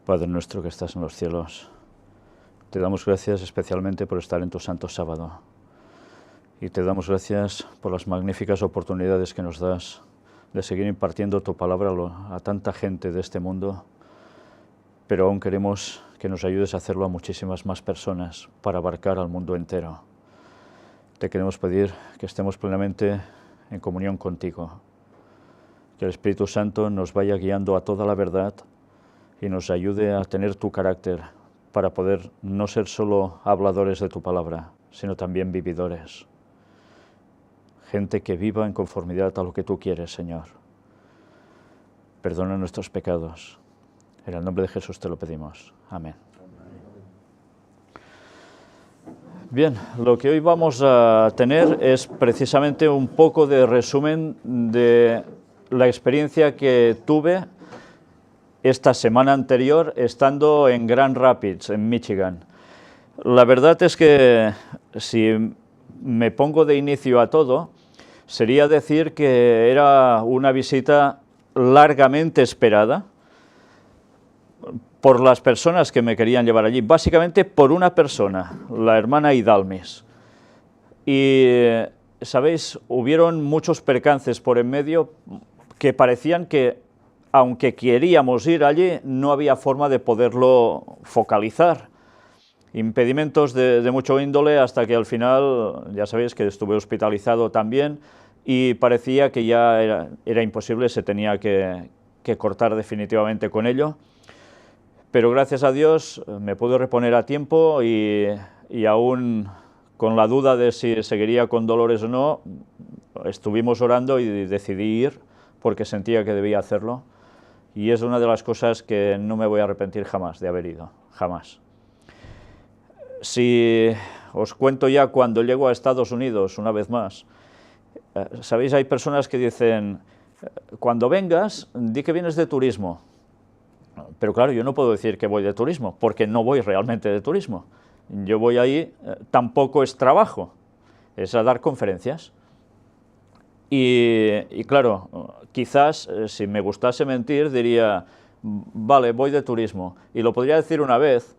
Padre nuestro que estás en los cielos, te damos gracias especialmente por estar en tu santo sábado. Y te damos gracias por las magníficas oportunidades que nos das de seguir impartiendo tu palabra a tanta gente de este mundo, pero aún queremos que nos ayudes a hacerlo a muchísimas más personas para abarcar al mundo entero. Te queremos pedir que estemos plenamente en comunión contigo, que el Espíritu Santo nos vaya guiando a toda la verdad y nos ayude a tener tu carácter para poder no ser solo habladores de tu palabra, sino también vividores. Gente que viva en conformidad a lo que tú quieres, Señor. Perdona nuestros pecados. En el nombre de Jesús te lo pedimos. Amén. Bien, lo que hoy vamos a tener es precisamente un poco de resumen de la experiencia que tuve esta semana anterior estando en Grand Rapids, en Michigan. La verdad es que si me pongo de inicio a todo, sería decir que era una visita largamente esperada por las personas que me querían llevar allí, básicamente por una persona, la hermana Idalmis. Y, ¿sabéis? Hubieron muchos percances por en medio que parecían que, aunque queríamos ir allí, no había forma de poderlo focalizar. Impedimentos de mucho índole hasta que al final, ya sabéis que estuve hospitalizado también y parecía que ya era imposible, se tenía que cortar definitivamente con ello. Pero gracias a Dios me pude reponer a tiempo y aún con la duda de si seguiría con dolores o no, estuvimos orando y decidí ir porque sentía que debía hacerlo. Y es una de las cosas que no me voy a arrepentir jamás de haber ido, jamás. Si os cuento ya cuando llego a Estados Unidos, una vez más, ¿sabéis? Hay personas que dicen, cuando vengas, di que vienes de turismo. Pero claro, yo no puedo decir que voy de turismo, porque no voy realmente de turismo. Yo voy ahí, tampoco es trabajo, es a dar conferencias. Y claro, quizás si me gustase mentir diría, vale, voy de turismo, y lo podría decir una vez,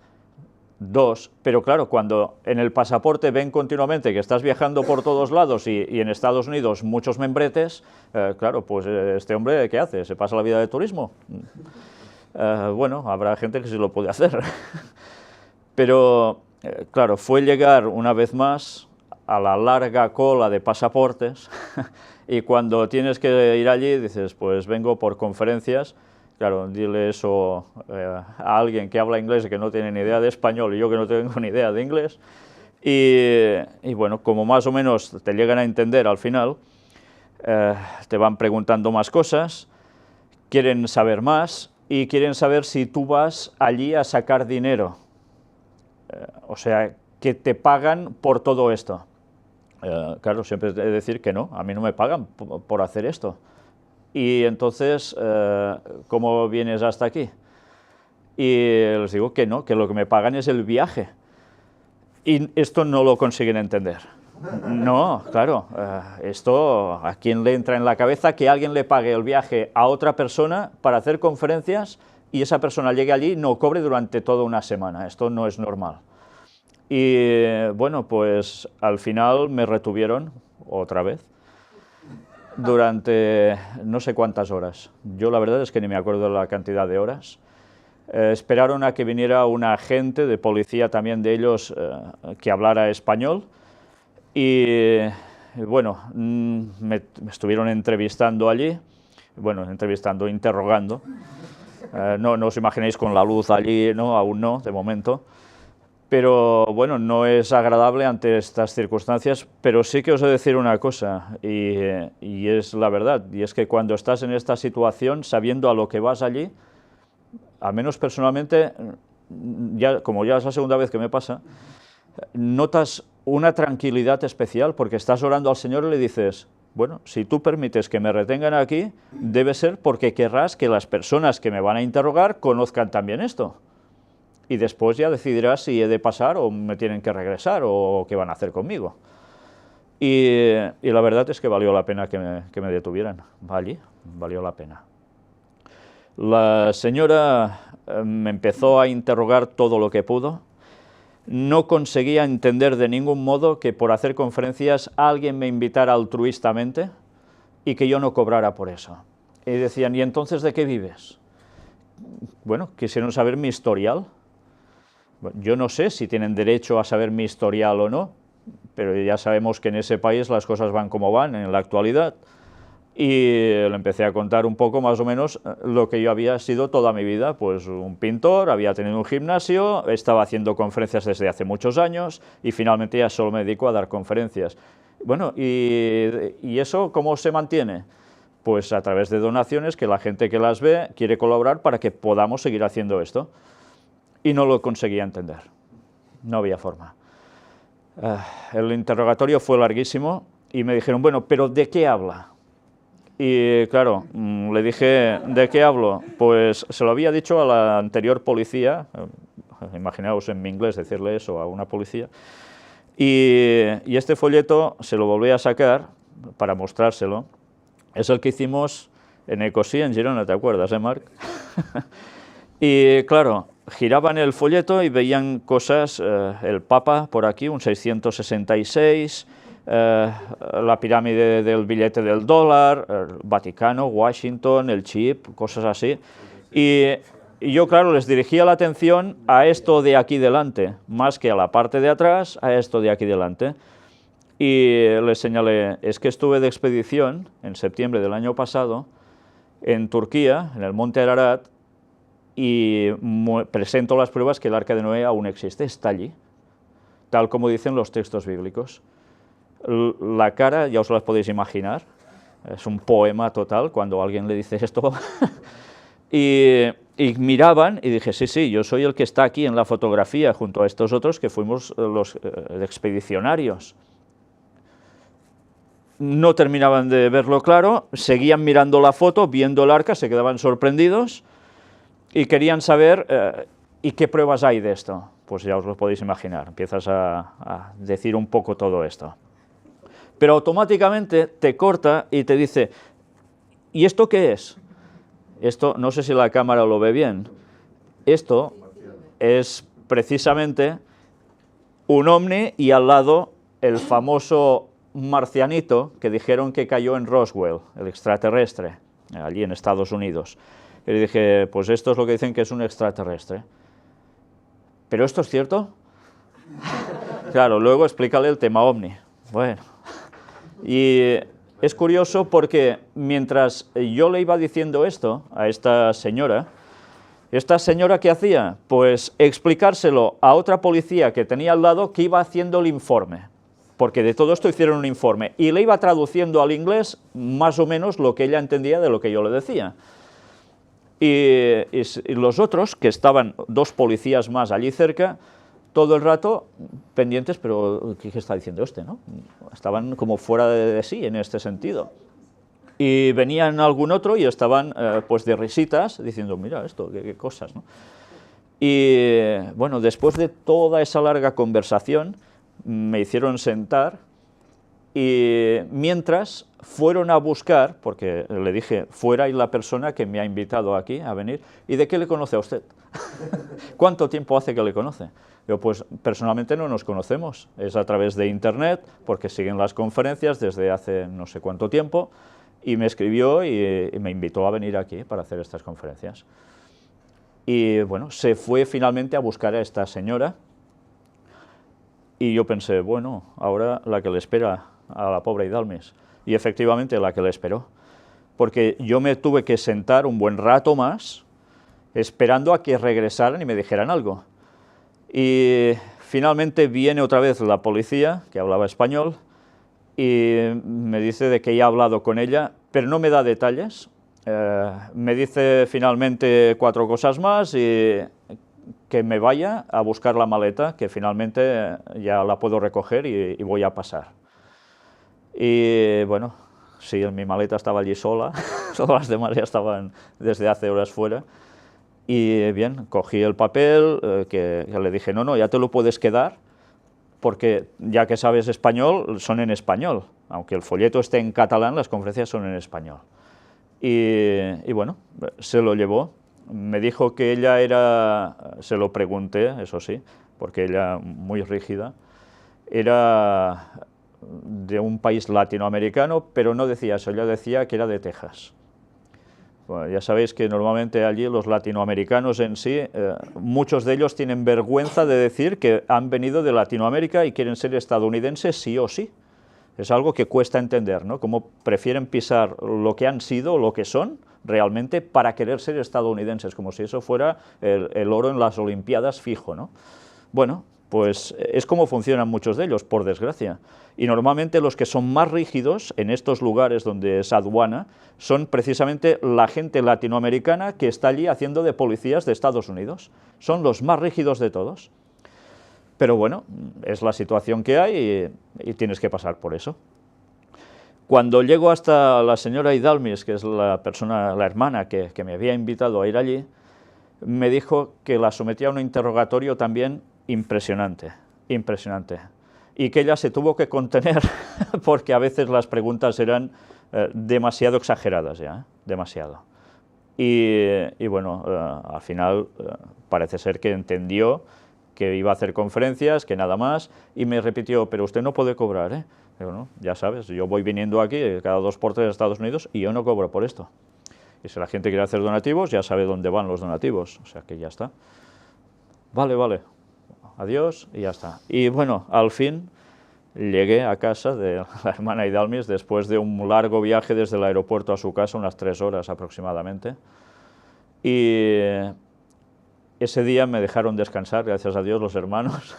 dos, pero claro, cuando en el pasaporte ven continuamente que estás viajando por todos lados y en Estados Unidos muchos membretes, claro, pues este hombre, ¿qué hace? ¿Se pasa la vida de turismo? Bueno, habrá gente que sí lo puede hacer. Pero, claro, fue llegar una vez más a la larga cola de pasaportes y cuando tienes que ir allí dices, pues vengo por conferencias. Claro, dile eso a alguien que habla inglés y que no tiene ni idea de español y yo que no tengo ni idea de inglés. Y bueno, como más o menos te llegan a entender al final, te van preguntando más cosas, quieren saber más y quieren saber si tú vas allí a sacar dinero. O sea, que te pagan por todo esto. Claro, siempre he de decir que no, a mí no me pagan por hacer esto. Y entonces, ¿cómo vienes hasta aquí? Y les digo que no, que lo que me pagan es el viaje. Y esto no lo consiguen entender. No, claro, esto, ¿a quién le entra en la cabeza que alguien le pague el viaje a otra persona para hacer conferencias y esa persona llegue allí y no cobre durante toda una semana? Esto no es normal. Y bueno, pues al final me retuvieron otra vez durante no sé cuántas horas. Yo la verdad es que ni me acuerdo de la cantidad de horas. Esperaron a que viniera un agente de policía también de ellos que hablara español. Y bueno, me estuvieron entrevistando allí, bueno, interrogando. No os imaginéis con la luz allí, no, aún no, de momento. Pero bueno, no es agradable ante estas circunstancias, pero sí que os he de decir una cosa, y es la verdad, y es que cuando estás en esta situación, sabiendo a lo que vas allí, al menos personalmente, como ya es la segunda vez que me pasa, notas una tranquilidad especial porque estás orando al Señor y le dices, bueno, si tú permites que me retengan aquí, debe ser porque querrás que las personas que me van a interrogar conozcan también esto. Y después ya decidirás si he de pasar o me tienen que regresar o qué van a hacer conmigo. Y la verdad es que valió la pena que me detuvieran. Valió la pena. La señora me empezó a interrogar todo lo que pudo. No conseguía entender de ningún modo que por hacer conferencias alguien me invitara altruistamente y que yo no cobrara por eso. Y decían, ¿y entonces de qué vives? Bueno, quisieron saber mi historial. Bueno, yo no sé si tienen derecho a saber mi historial o no, pero ya sabemos que en ese país las cosas van como van en la actualidad. Y le empecé a contar un poco más o menos lo que yo había sido toda mi vida, pues un pintor, había tenido un gimnasio, estaba haciendo conferencias desde hace muchos años y finalmente ya solo me dedico a dar conferencias. Bueno, ¿y eso cómo se mantiene? Pues a través de donaciones, que la gente que las ve quiere colaborar para que podamos seguir haciendo esto. Y no lo conseguía entender, no había forma. El interrogatorio fue larguísimo y me dijeron, bueno, ¿pero de qué habla? Y claro, le dije, ¿de qué hablo? Pues se lo había dicho a la anterior policía, imaginaos en mi inglés decirle eso a una policía, y este folleto se lo volví a sacar para mostrárselo. Es el que hicimos en Ecosí, en Girona, ¿te acuerdas, Marc? Y claro, giraban el folleto y veían cosas, el Papa por aquí, un 666, la pirámide del billete del dólar, el Vaticano, Washington, el chip, cosas así. Y yo, claro, les dirigía la atención a esto de aquí delante, más que a la parte de atrás, a esto de aquí delante. Y les señalé, es que estuve de expedición en septiembre del año pasado en Turquía, en el monte Ararat, y presento las pruebas que el Arca de Noé aún existe, está allí, tal como dicen los textos bíblicos. La cara, ya os la podéis imaginar, es un poema total cuando alguien le dice esto. y miraban y dije, sí, yo soy el que está aquí en la fotografía junto a estos otros que fuimos los expedicionarios. No terminaban de verlo claro, seguían mirando la foto, viendo el arca, se quedaban sorprendidos y querían saber, ¿y qué pruebas hay de esto? Pues ya os lo podéis imaginar, empiezas a decir un poco todo esto. Pero automáticamente te corta y te dice, ¿y esto qué es? Esto, no sé si la cámara lo ve bien, esto es precisamente un ovni y al lado el famoso marcianito que dijeron que cayó en Roswell, el extraterrestre, allí en Estados Unidos. Y le dije, pues esto es lo que dicen que es un extraterrestre. ¿Pero esto es cierto? Claro, luego explícale el tema ovni. Bueno, y es curioso porque mientras yo le iba diciendo esto a esta señora, ¿qué hacía? Pues explicárselo a otra policía que tenía al lado que iba haciendo el informe, porque de todo esto hicieron un informe, y le iba traduciendo al inglés más o menos lo que ella entendía de lo que yo le decía. Y los otros, que estaban dos policías más allí cerca, todo el rato pendientes, pero ¿qué está diciendo este, no? Estaban como fuera de sí en este sentido. Y venían algún otro y estaban pues de risitas, diciendo, mira esto, qué cosas, ¿no? Y bueno, después de toda esa larga conversación, me hicieron sentar y mientras fueron a buscar, porque le dije, fuera y la persona que me ha invitado aquí a venir, ¿y de qué le conoce a usted? ¿Cuánto tiempo hace que le conoce? Yo, pues personalmente no nos conocemos, es a través de internet, porque siguen las conferencias desde hace no sé cuánto tiempo, y me escribió y me invitó a venir aquí para hacer estas conferencias. Y bueno, se fue finalmente a buscar a esta señora, y yo pensé, bueno, ahora la que le espera a la pobre Idalmis. Y efectivamente la que le esperó, porque yo me tuve que sentar un buen rato más, esperando a que regresaran y me dijeran algo. Y finalmente viene otra vez la policía, que hablaba español, y me dice de que ya ha hablado con ella, pero no me da detalles. Me dice finalmente 4 cosas más y que me vaya a buscar la maleta, que finalmente ya la puedo recoger y voy a pasar. Y bueno, sí, mi maleta estaba allí sola, todas las demás ya estaban desde hace horas fuera. Y bien, cogí el papel, que le dije, no, ya te lo puedes quedar, porque ya que sabes español, son en español. Aunque el folleto esté en catalán, las conferencias son en español. Y bueno, se lo llevó. Me dijo que ella era, se lo pregunté, eso sí, porque ella muy rígida, era de un país latinoamericano, pero no decía eso, ella decía que era de Texas. Bueno, ya sabéis que normalmente allí los latinoamericanos en sí, muchos de ellos tienen vergüenza de decir que han venido de Latinoamérica y quieren ser estadounidenses sí o sí. Es algo que cuesta entender, ¿no? Cómo prefieren pisar lo que han sido, lo que son, realmente, para querer ser estadounidenses, como si eso fuera el oro en las Olimpiadas fijo, ¿no? Bueno, pues es como funcionan muchos de ellos, por desgracia. Y normalmente los que son más rígidos en estos lugares donde es aduana son precisamente la gente latinoamericana que está allí haciendo de policías de Estados Unidos. Son los más rígidos de todos. Pero bueno, es la situación que hay y tienes que pasar por eso. Cuando llego hasta la señora Hidalmis, que es la persona, la hermana que me había invitado a ir allí, me dijo que la sometía a un interrogatorio también impresionante, impresionante, y que ella se tuvo que contener porque a veces las preguntas eran demasiado exageradas ya, demasiado. Y bueno, al final parece ser que entendió que iba a hacer conferencias, que nada más, y me repitió, pero usted no puede cobrar, ¿eh? Digo, no, ya sabes, yo voy viniendo aquí cada 2 por 3 a Estados Unidos y yo no cobro por esto. Y si la gente quiere hacer donativos, ya sabe dónde van los donativos, o sea que ya está. Vale, vale, adiós y ya está. Y bueno, al fin llegué a casa de la hermana Hidalmis después de un largo viaje desde el aeropuerto a su casa, unas 3 horas aproximadamente. Y ese día me dejaron descansar, gracias a Dios, los hermanos.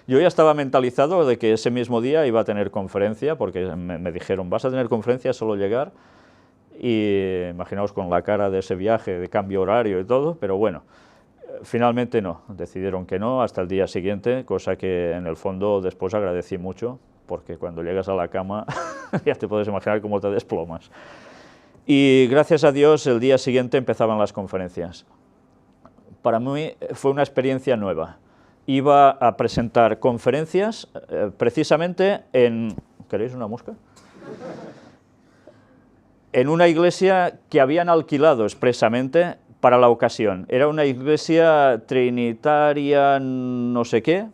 Yo ya estaba mentalizado de que ese mismo día iba a tener conferencia, porque me dijeron, vas a tener conferencia, solo llegar. Y imaginaos con la cara de ese viaje, de cambio horario y todo, pero bueno, finalmente no, decidieron que no hasta el día siguiente, cosa que en el fondo después agradecí mucho, porque cuando llegas a la cama ya te puedes imaginar cómo te desplomas. Y gracias a Dios el día siguiente empezaban las conferencias. Para mí fue una experiencia nueva. Iba a presentar conferencias precisamente en... ¿Queréis una mosca? En una iglesia que habían alquilado expresamente para la ocasión. Era una iglesia trinitaria no sé qué,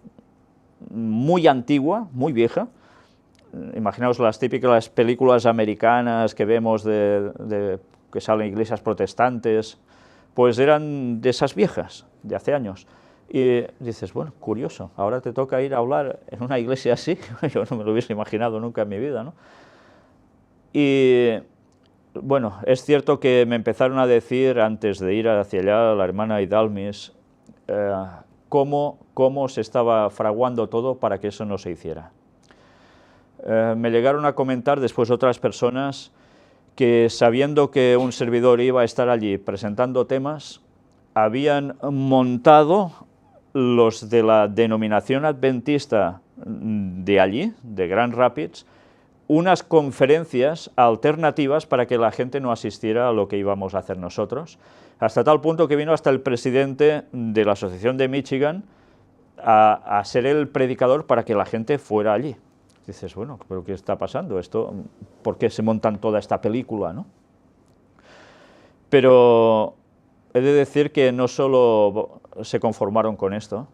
muy antigua, muy vieja. Imaginaos las típicas películas americanas que vemos que salen iglesias protestantes, pues eran de esas viejas, de hace años. Y dices, bueno, curioso, ahora te toca ir a hablar en una iglesia así, yo no me lo hubiese imaginado nunca en mi vida, ¿no? Y bueno, es cierto que me empezaron a decir, antes de ir hacia allá, la hermana Hidalmis, cómo se estaba fraguando todo para que eso no se hiciera. Me llegaron a comentar después otras personas que, sabiendo que un servidor iba a estar allí presentando temas, habían montado los de la denominación adventista de allí, de Grand Rapids, unas conferencias alternativas para que la gente no asistiera a lo que íbamos a hacer nosotros, hasta tal punto que vino hasta el presidente de la Asociación de Michigan a ser el predicador para que la gente fuera allí. Dices, bueno, ¿pero qué está pasando? ¿Por qué se montan toda esta película, no? Pero he de decir que no solo se conformaron con esto,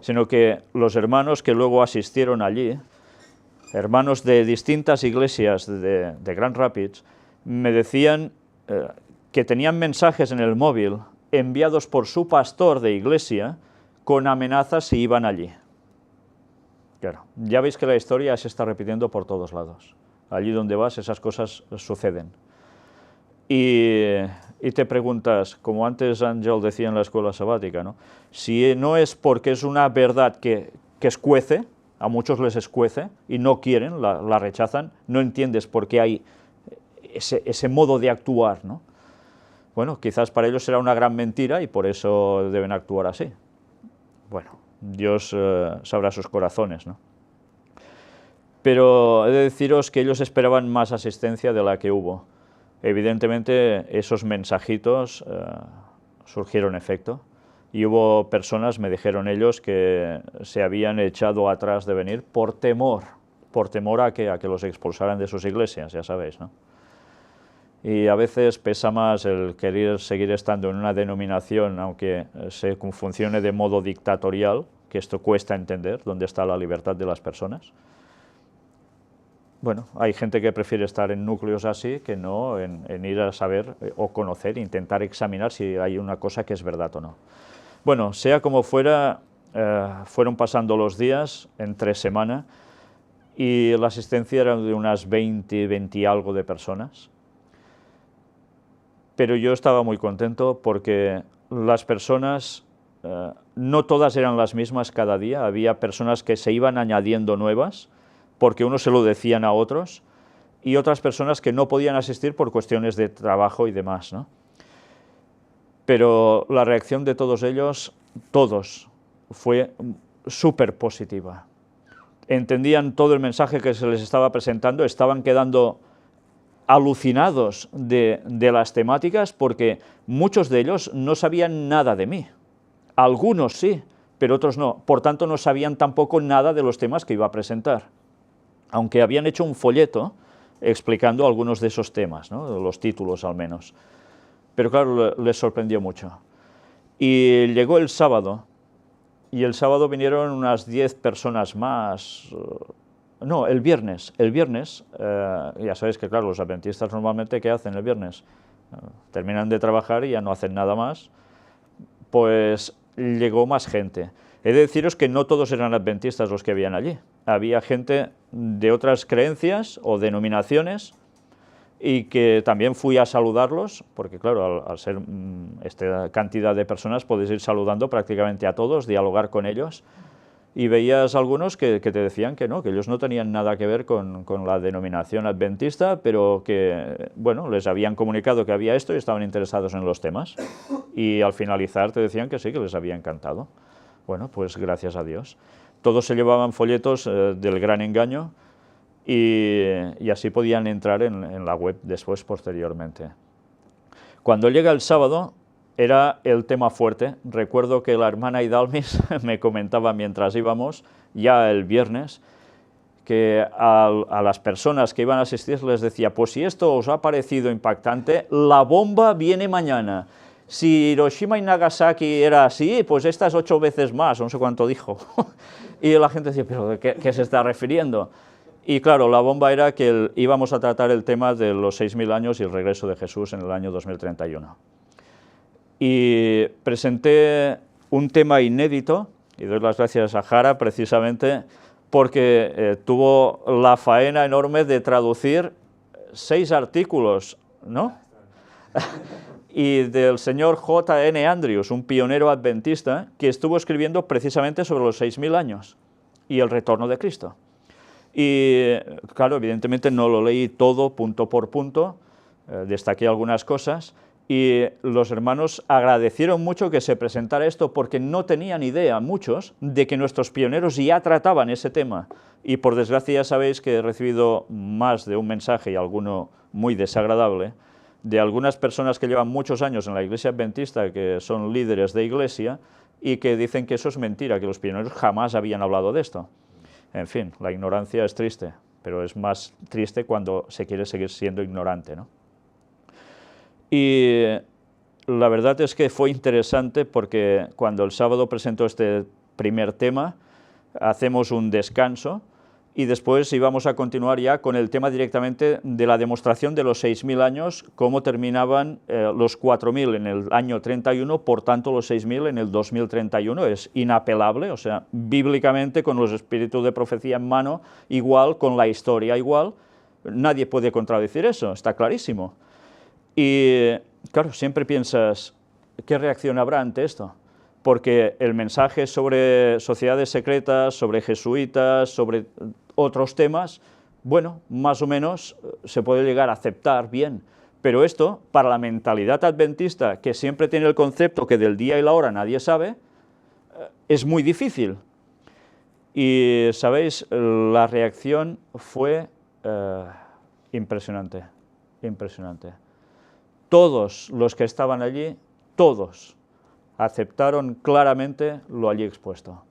sino que los hermanos que luego asistieron allí, hermanos de distintas iglesias de Grand Rapids, me decían que tenían mensajes en el móvil enviados por su pastor de iglesia con amenazas si iban allí. Claro, ya veis que la historia se está repitiendo por todos lados. Allí donde vas esas cosas suceden. Y te preguntas, como antes Ángel decía en la escuela sabática, ¿no? Si no es porque es una verdad que escuece, a muchos les escuece y no quieren, la rechazan, no entiendes por qué hay ese modo de actuar, ¿no? Bueno, quizás para ellos será una gran mentira y por eso deben actuar así. Bueno, Dios sabrá sus corazones, ¿no? Pero he de deciros que ellos esperaban más asistencia de la que hubo. Evidentemente, esos mensajitos surgieron efecto y hubo personas, me dijeron ellos, que se habían echado atrás de venir por temor a que los expulsaran de sus iglesias, ya sabéis, ¿no? y a veces pesa más el querer seguir estando en una denominación, aunque se funcione de modo dictatorial, que esto cuesta entender, dónde está la libertad de las personas. Bueno, hay gente que prefiere estar en núcleos así que no en ir a saber o conocer, intentar examinar si hay una cosa que es verdad o no. Bueno, sea como fuera, fueron pasando los días, entre semana, y la asistencia era de unas 20 y algo de personas. Pero yo estaba muy contento porque las personas, no todas eran las mismas cada día, había personas que se iban añadiendo nuevas, porque unos se lo decían a otros, y otras personas que no podían asistir por cuestiones de trabajo y demás, ¿no? Pero la reacción de todos ellos, todos, fue súper positiva. Entendían todo el mensaje que se les estaba presentando, estaban quedando alucinados de las temáticas, porque muchos de ellos no sabían nada de mí. Algunos sí, pero otros no. Por tanto, no sabían tampoco nada de los temas que iba a presentar, aunque habían hecho un folleto explicando algunos de esos temas, ¿no? Los títulos al menos. Pero claro, les sorprendió mucho. Y llegó el sábado, y el sábado vinieron unas 10 personas más. No, el viernes, ya sabéis que claro, los adventistas normalmente, ¿qué hacen el viernes? Terminan de trabajar y ya no hacen nada más, pues llegó más gente. He de deciros que no todos eran adventistas los que habían allí, había gente de otras creencias o denominaciones, y que también fui a saludarlos, porque claro, al ser esta cantidad de personas podéis ir saludando prácticamente a todos, dialogar con ellos, y veías algunos que te decían que no, que ellos no tenían nada que ver con la denominación adventista, pero que, bueno, les habían comunicado que había esto y estaban interesados en los temas, y al finalizar te decían que sí, que les había encantado. Bueno, pues gracias a Dios. Todos se llevaban folletos del Gran Engaño, y así podían entrar en la web después, posteriormente. Cuando llega el sábado, era el tema fuerte. Recuerdo que la hermana Idalmis me comentaba mientras íbamos, ya el viernes, que a las personas que iban a asistir les decía, pues si esto os ha parecido impactante, la bomba viene mañana. Si Hiroshima y Nagasaki era así, pues esta es 8 veces más, no sé cuánto dijo. Y la gente decía, ¿pero de qué se está refiriendo? Y claro, la bomba era que íbamos a tratar el tema de los 6000 años y el regreso de Jesús en el año 2031. Y presenté un tema inédito, y doy las gracias a Jara precisamente porque tuvo la faena enorme de traducir 6 artículos, ¿no? Y del señor J.N. Andrews, un pionero adventista, que estuvo escribiendo precisamente sobre los 6000 años y el retorno de Cristo. Y claro, evidentemente no lo leí todo punto por punto, destaqué algunas cosas, y los hermanos agradecieron mucho que se presentara esto, porque no tenían idea, muchos, de que nuestros pioneros ya trataban ese tema. Y por desgracia ya sabéis que he recibido más de un mensaje, y alguno muy desagradable, de algunas personas que llevan muchos años en la iglesia adventista, que son líderes de iglesia, y que dicen que eso es mentira, que los pioneros jamás habían hablado de esto. En fin, la ignorancia es triste, pero es más triste cuando se quiere seguir siendo ignorante, ¿no? Y la verdad es que fue interesante porque cuando el sábado presentó este primer tema, hacemos un descanso y después íbamos a continuar ya con el tema directamente de la demostración de los 6000 años, cómo terminaban los 4000 en el año 31, por tanto los 6000 en el 2031, es inapelable, o sea, bíblicamente con los espíritus de profecía en mano, igual, con la historia igual, nadie puede contradecir eso, está clarísimo. Y claro, siempre piensas, ¿qué reacción habrá ante esto? Porque el mensaje sobre sociedades secretas, sobre jesuitas, sobre otros temas, bueno, más o menos se puede llegar a aceptar bien, pero esto, para la mentalidad adventista, que siempre tiene el concepto que del día y la hora nadie sabe, es muy difícil. Y, ¿sabéis? La reacción fue impresionante, impresionante. Todos los que estaban allí, todos, aceptaron claramente lo allí expuesto.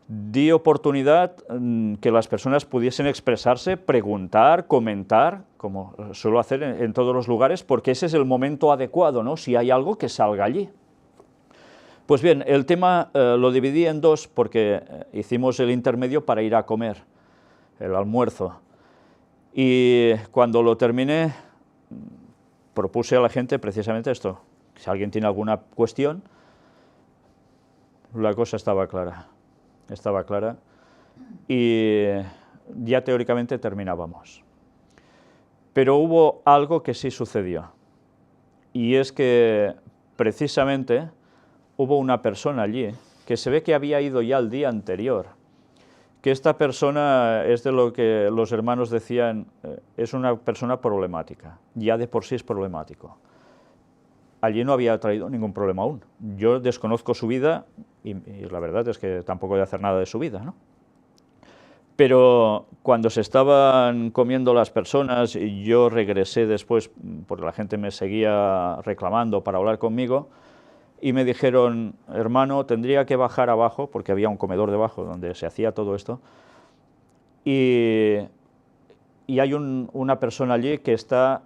di oportunidad que las personas pudiesen expresarse, preguntar, comentar, como suelo hacer en todos los lugares, porque ese es el momento adecuado, ¿no? Si hay algo, que salga allí. Pues bien, el tema lo dividí en dos porque hicimos el intermedio para ir a comer, el almuerzo. Y cuando lo terminé, propuse a la gente precisamente esto: si alguien tiene alguna cuestión, la cosa estaba clara y ya teóricamente terminábamos. Pero hubo algo que sí sucedió, y es que precisamente hubo una persona allí que se ve que había ido ya el día anterior, que esta persona es de lo que los hermanos decían, es una persona problemática, ya de por sí es problemático. Allí no había traído ningún problema aún. Yo desconozco su vida y la verdad es que tampoco voy a hacer nada de su vida, ¿no? Pero cuando se estaban comiendo las personas y yo regresé después, porque la gente me seguía reclamando para hablar conmigo, y me dijeron: hermano, tendría que bajar abajo, porque había un comedor debajo donde se hacía todo esto, y hay una persona allí que está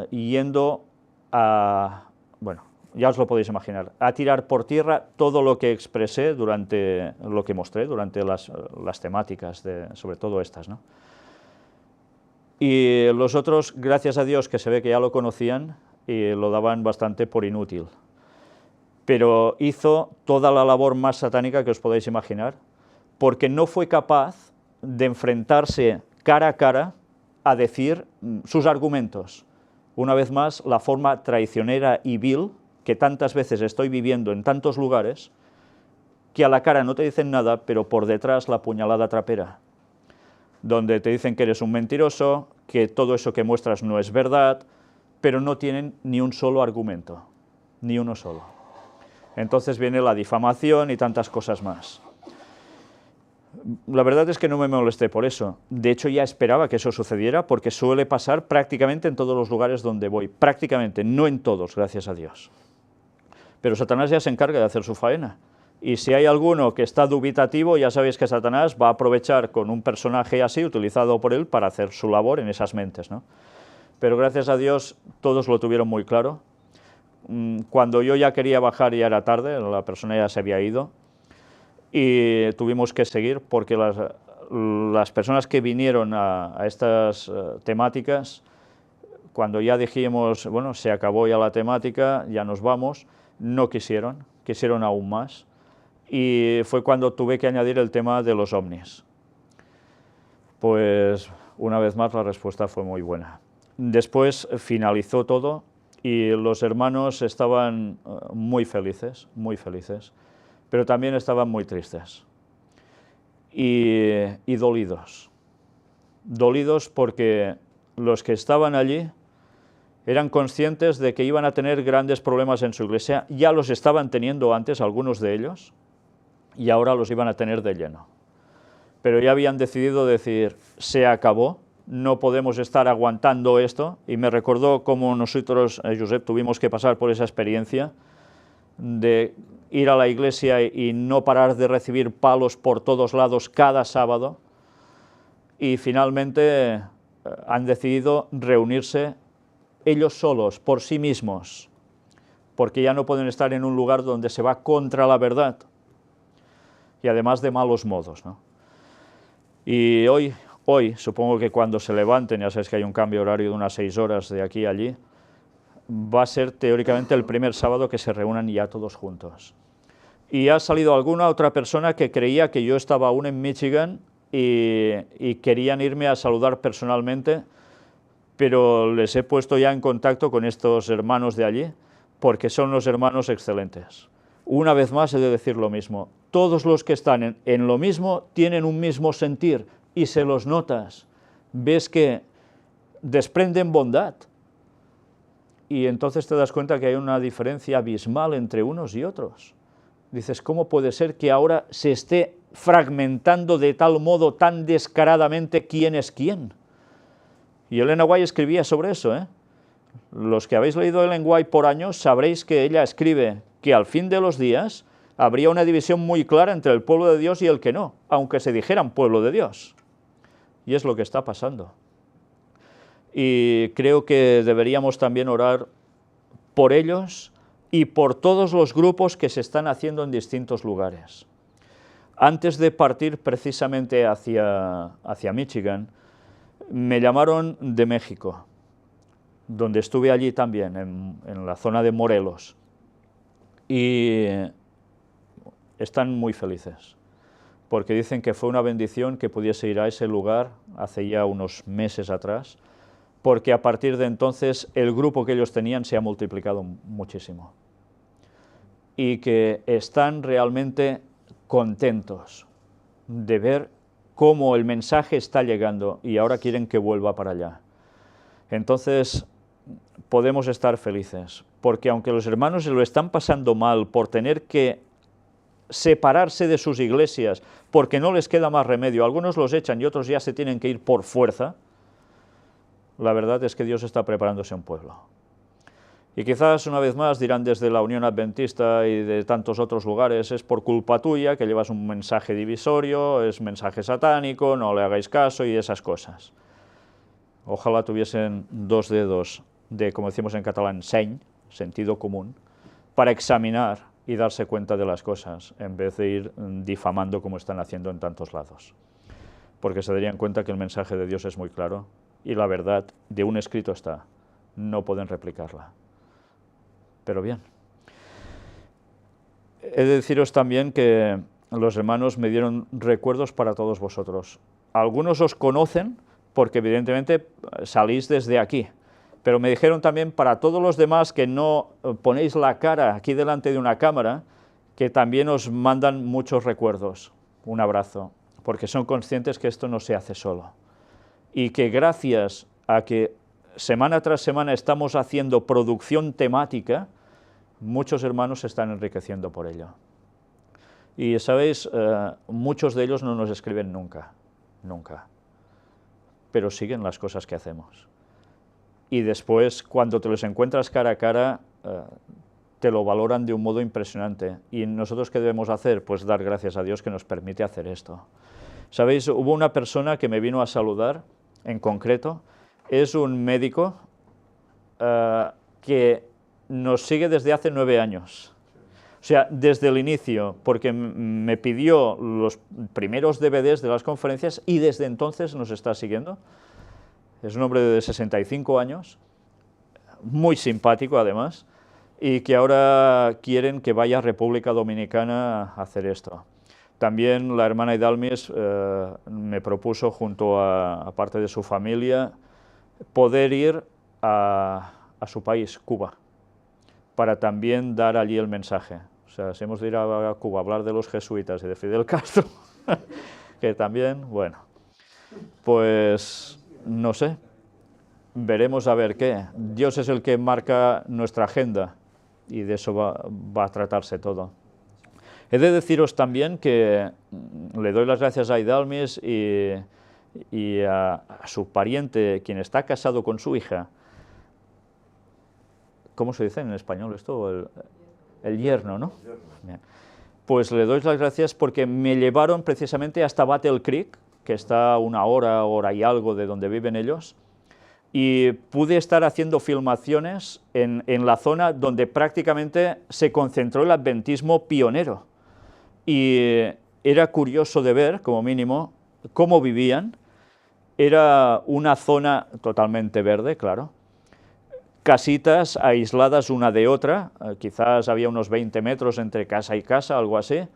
yendo a, bueno, ya os lo podéis imaginar, a tirar por tierra todo lo que expresé durante, lo que mostré durante las temáticas, sobre todo estas, ¿no? Y los otros, gracias a Dios, que se ve que ya lo conocían y lo daban bastante por inútil. Pero hizo toda la labor más satánica que os podáis imaginar, porque no fue capaz de enfrentarse cara a cara a decir sus argumentos. Una vez más, la forma traicionera y vil que tantas veces estoy viviendo en tantos lugares, que a la cara no te dicen nada, pero por detrás la puñalada trapera, donde te dicen que eres un mentiroso, que todo eso que muestras no es verdad, pero no tienen ni un solo argumento, ni uno solo. Entonces viene la difamación y tantas cosas más. La verdad es que no me molesté por eso. De hecho, ya esperaba que eso sucediera, porque suele pasar prácticamente en todos los lugares donde voy. Prácticamente, no en todos, gracias a Dios. Pero Satanás ya se encarga de hacer su faena. Y si hay alguno que está dubitativo, ya sabéis que Satanás va a aprovechar con un personaje así, utilizado por él, para hacer su labor en esas mentes, ¿no? Pero gracias a Dios todos lo tuvieron muy claro. Cuando yo ya quería bajar, ya era tarde, la persona ya se había ido, y tuvimos que seguir porque las personas que vinieron a estas temáticas, cuando ya dijimos, bueno, se acabó ya la temática, ya nos vamos, no quisieron aún más, y fue cuando tuve que añadir el tema de los ovnis. Pues una vez más la respuesta fue muy buena. Después finalizó todo y los hermanos estaban muy felices, pero también estaban muy tristes y dolidos. Dolidos porque los que estaban allí eran conscientes de que iban a tener grandes problemas en su iglesia, ya los estaban teniendo antes algunos de ellos, y ahora los iban a tener de lleno. Pero ya habían decidido decir, se acabó, no podemos estar aguantando esto, y me recordó cómo nosotros, Josep, tuvimos que pasar por esa experiencia de ir a la iglesia y no parar de recibir palos por todos lados cada sábado, y finalmente han decidido reunirse ellos solos, por sí mismos, porque ya no pueden estar en un lugar donde se va contra la verdad, y además de malos modos, ¿no? Y hoy, supongo que cuando se levanten, ya sabéis que hay un cambio horario de unas 6 horas de aquí a allí, va a ser teóricamente el primer sábado que se reúnan ya todos juntos. Y ha salido alguna otra persona que creía que yo estaba aún en Michigan y querían irme a saludar personalmente, pero les he puesto ya en contacto con estos hermanos de allí, porque son los hermanos excelentes. Una vez más he de decir lo mismo, todos los que están en lo mismo tienen un mismo sentir, y se los notas, ves que desprenden bondad, y entonces te das cuenta que hay una diferencia abismal entre unos y otros. Dices, ¿cómo puede ser que ahora se esté fragmentando de tal modo, tan descaradamente, quién es quién? Y Elena White escribía sobre eso, ¿eh? Los que habéis leído Ellen White por años sabréis que ella escribe que al fin de los días habría una división muy clara entre el pueblo de Dios y el que no, aunque se dijeran pueblo de Dios. Y es lo que está pasando. Y creo que deberíamos también orar por ellos y por todos los grupos que se están haciendo en distintos lugares. Antes de partir precisamente hacia Michigan, me llamaron de México, donde estuve allí también, en la zona de Morelos, y están muy felices, porque dicen que fue una bendición que pudiese ir a ese lugar hace ya unos meses atrás, porque a partir de entonces el grupo que ellos tenían se ha multiplicado muchísimo, y que están realmente contentos de ver cómo el mensaje está llegando y ahora quieren que vuelva para allá. Entonces podemos estar felices, porque aunque los hermanos se lo están pasando mal por tener que separarse de sus iglesias, porque no les queda más remedio, algunos los echan y otros ya se tienen que ir por fuerza, la verdad es que Dios está preparándose un pueblo. Y quizás una vez más dirán desde la Unión Adventista y de tantos otros lugares, es por culpa tuya que llevas un mensaje divisorio, es mensaje satánico, no le hagáis caso y esas cosas. Ojalá tuviesen dos dedos de, como decimos en catalán, seny, sentido común, para examinar y darse cuenta de las cosas, en vez de ir difamando como están haciendo en tantos lados. Porque se darían cuenta que el mensaje de Dios es muy claro y la verdad de un escrito está, no pueden replicarla. Pero bien, he de deciros también que los hermanos me dieron recuerdos para todos vosotros. Algunos os conocen porque evidentemente salís desde aquí, pero me dijeron también para todos los demás que no ponéis la cara aquí delante de una cámara, que también os mandan muchos recuerdos, un abrazo, porque son conscientes que esto no se hace solo y que gracias a que semana tras semana estamos haciendo producción temática, muchos hermanos se están enriqueciendo por ello. Y sabéis, muchos de ellos no nos escriben nunca, pero siguen las cosas que hacemos. Y después, cuando te los encuentras cara a cara, te lo valoran de un modo impresionante. ¿Y nosotros qué debemos hacer? Pues dar gracias a Dios que nos permite hacer esto. ¿Sabéis? Hubo una persona que me vino a saludar, en concreto, es un médico que nos sigue desde hace 9 años. O sea, desde el inicio, porque me pidió los primeros DVDs de las conferencias y desde entonces nos está siguiendo. Es un hombre de 65 años, muy simpático además, y que ahora quieren que vaya a República Dominicana a hacer esto. También la hermana Idalmis me propuso, junto a parte de su familia, poder ir a su país, Cuba, para también dar allí el mensaje. O sea, si hemos de ir a Cuba a hablar de los jesuitas y de Fidel Castro, que también, bueno, pues no sé, veremos a ver qué. Dios es el que marca nuestra agenda y de eso va a tratarse todo. He de deciros también que le doy las gracias a Idalmis y a su pariente, quien está casado con su hija. ¿Cómo se dice en español esto? El yerno, ¿no? Bien. Pues le doy las gracias porque me llevaron precisamente hasta Battle Creek, que está a una hora y algo de donde viven ellos, y pude estar haciendo filmaciones en la zona donde prácticamente se concentró el adventismo pionero. Y era curioso de ver, como mínimo, cómo vivían. Era una zona totalmente verde, claro, casitas aisladas una de otra, quizás había unos 20 metros entre casa y casa, algo así.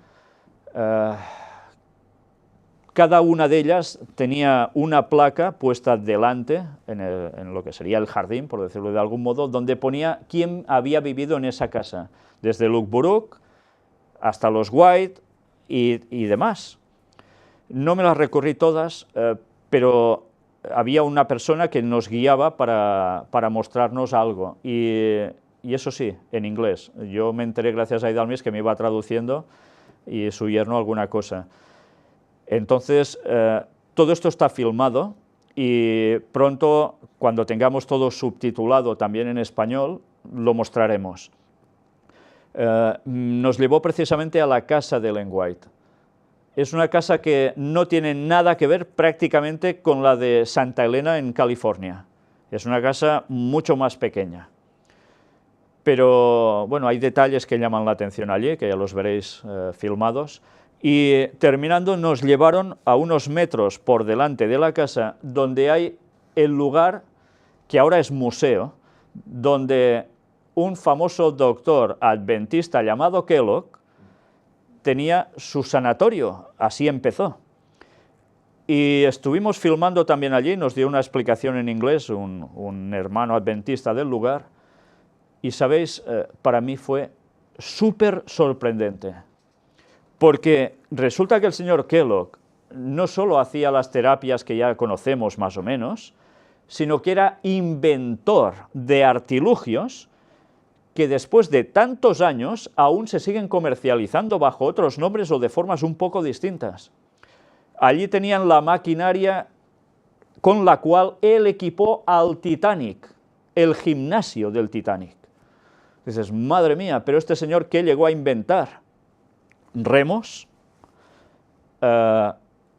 Cada una de ellas tenía una placa puesta delante, en lo que sería el jardín, por decirlo de algún modo, donde ponía quién había vivido en esa casa, desde Luke Buruk hasta los White y demás. No me las recorrí todas, pero había una persona que nos guiaba para mostrarnos algo, y eso sí, en inglés. Yo me enteré gracias a Idalmis que me iba traduciendo y su yerno alguna cosa. Entonces, todo esto está filmado y pronto, cuando tengamos todo subtitulado también en español, lo mostraremos. nos llevó precisamente a la casa de Ellen White. Es una casa que no tiene nada que ver prácticamente con la de Santa Elena en California. Es una casa mucho más pequeña. Pero bueno, hay detalles que llaman la atención allí, que ya los veréis filmados. Y terminando nos llevaron a unos metros por delante de la casa, donde hay el lugar que ahora es museo, donde un famoso doctor adventista llamado Kellogg tenía su sanatorio, así empezó. Y estuvimos filmando también allí, nos dio una explicación en inglés, un hermano adventista del lugar, y sabéis, para mí fue súper sorprendente, porque resulta que el señor Kellogg no solo hacía las terapias que ya conocemos más o menos, sino que era inventor de artilugios que después de tantos años aún se siguen comercializando bajo otros nombres o de formas un poco distintas. Allí tenían la maquinaria con la cual él equipó al Titanic, el gimnasio del Titanic. Dices, madre mía, pero este señor, ¿qué llegó a inventar? Remos,